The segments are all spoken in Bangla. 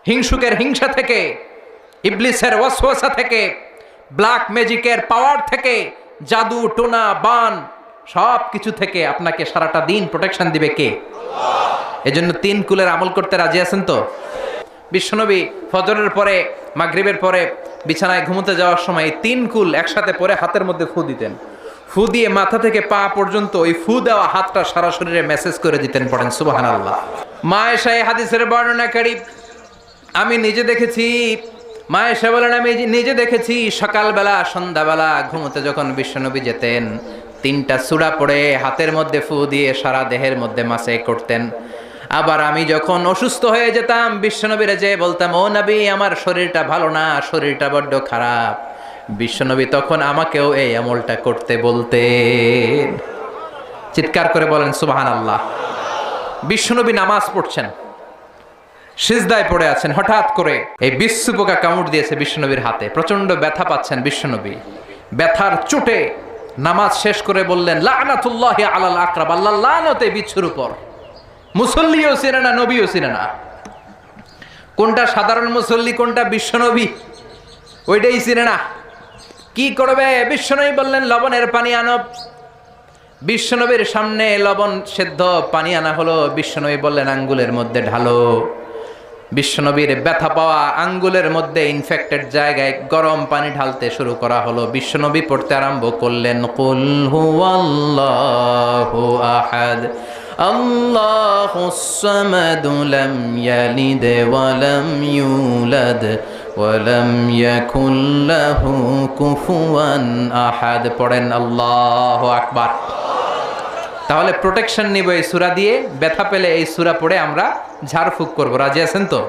হিংসুকের হিংসা থেকে, ইবলিসের ওয়াসওয়াসা থেকে, ব্ল্যাক ম্যাজিকের পাওয়ার থেকে, জাদু টোনা বান সব কিছু থেকে আপনাকে সারাটা দিন প্রোটেকশন দিবে কে? এজন্য 3 কুলের আমল করতে রাজি আছেন তো? বিশ্বনবী ফজরের পরে মাগরিবের পরে বিছানায় ঘুমোতে যাওয়ার সময় এই 3 কুল একসাথে পরে হাতের মধ্যে ফু দিতেন। ফু দিয়ে মাথা থেকে পা পর্যন্ত ওই ফু দেওয়া হাতটা সারা শরীরে মেসেজ করে দিতেন। পড়েন সুবহানাল্লাহ। মা আয়েশা এই হাদিসের বর্ণনাকারী, আমি নিজে দেখেছি। মা আয়েশা বলেন, আমি নিজে দেখেছি সকালবেলা সন্ধ্যাবেলা ঘুমোতে যখন বিশ্বনবী যেতেন 3টা সূরা পড়ে হাতের মধ্যে ফু দিয়ে সারা দেহের মধ্যে মাসে করতেন। আবার আমি যখন অসুস্থ হয়ে যেতাম বিশ্বনবীরে যে বলতাম, ও নবী আমার শরীরটা ভালো না, শরীরটা বড্ড খারাপ, বিশ্বনবী তখন আমাকেও এই আমলটা করতে বলতেন। চিৎকার করে বলেন সুবহানাল্লাহ। বিশ্বনবী নামাজ পড়ছেন, সিজদায় পড়ে আছেন, হঠাৎ করে এই বিচ্ছু পোকা কামড় দিয়েছে বিশ্বনবীর হাতে, প্রচন্ড ব্যথা পাচ্ছেন বিশ্বনবী। ব্যথার চোটে নামাজ শেষ করে বললেন, লানাতুল্লাহি আলাল আকরাব, আল্লাহর লানত এই বিচ্ছুর উপর। মুসল্লিও চিনে না, নবীও চিনে না, কোনটা সাধারণ মুসল্লি কোনটা বিশ্বনবী ওইটাই চিনে না। কি করবে? বিশ্বনবী বললেন, লবণের পানি আনো। বিশ্বনবীর সামনে লবণ সেদ্ধ পানি আনা হলো। বিশ্বনবী বললেন, আঙ্গুলের মধ্যে ঢালো। বিশ্বনবীর ব্যথা পাওয়া আঙ্গুলের মধ্যে ইনফেক্টেড জায়গায় গরম পানি ঢালতে শুরু করা হলো। বিশ্বনবী পড়তে আরম্ভ করলেন, কুল হুয়াল্লাহু আহাদ আল্লাহুস সামাদ লাম ইয়ালিদ ওয়া লাম ইউলাদ ওয়া লাম ইয়াকুল লাহু কুফুয়ান আহাদ। পড়েন আল্লাহু আকবার। তাহলে প্রোটেকশন নিব এই সূরা দিয়ে। ব্যথা পেলে এই সূরা পড়ে আমরা ঝাড়ফুঁক করব। রাজি আছেন তো?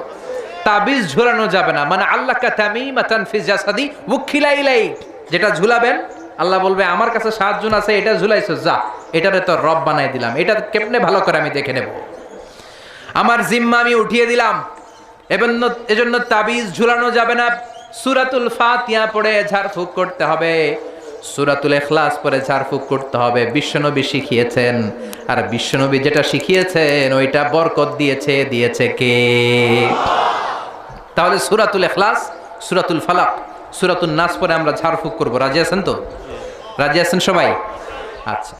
তাবিজ ঝুলানো যাবে না। মানে আল্লাহকা তামিমাতান ফি জাসাদি উখিলা ইলাই, যেটা ঝুলাবেন আল্লাহ বলবে আমার কাছে 7 জন আছে, এটা ঝুলাইছো, যা এটারে তো রব বানাই দিলাম, এটা কেমনে ভালো করে আমি দেখে নেব, আমার জিম্মা আমি উঠিয়ে দিলাম। এজন্য তাবিজ ঝুলানো যাবে না। সূরাতুল ফাতিহা পড়ে ঝাড়ফুঁক করতে হবে, সূরাতুল ইখলাস পড়ে ঝাড়ফুঁক করতে হবে। বিশ্বনবী শিখিয়েছেন, আর বিশ্বনবী যেটা শিখিয়েছেন ওইটা বরকত দিয়েছে কে? তাহলে সূরাতুল ইখলাস, সূরাতুল ফালাক, সূরাতুন নাস পড়ে আমরা ঝাড়ফুঁক করব। রাজি আছেন তো? রাজি আছেন সবাই? আচ্ছা।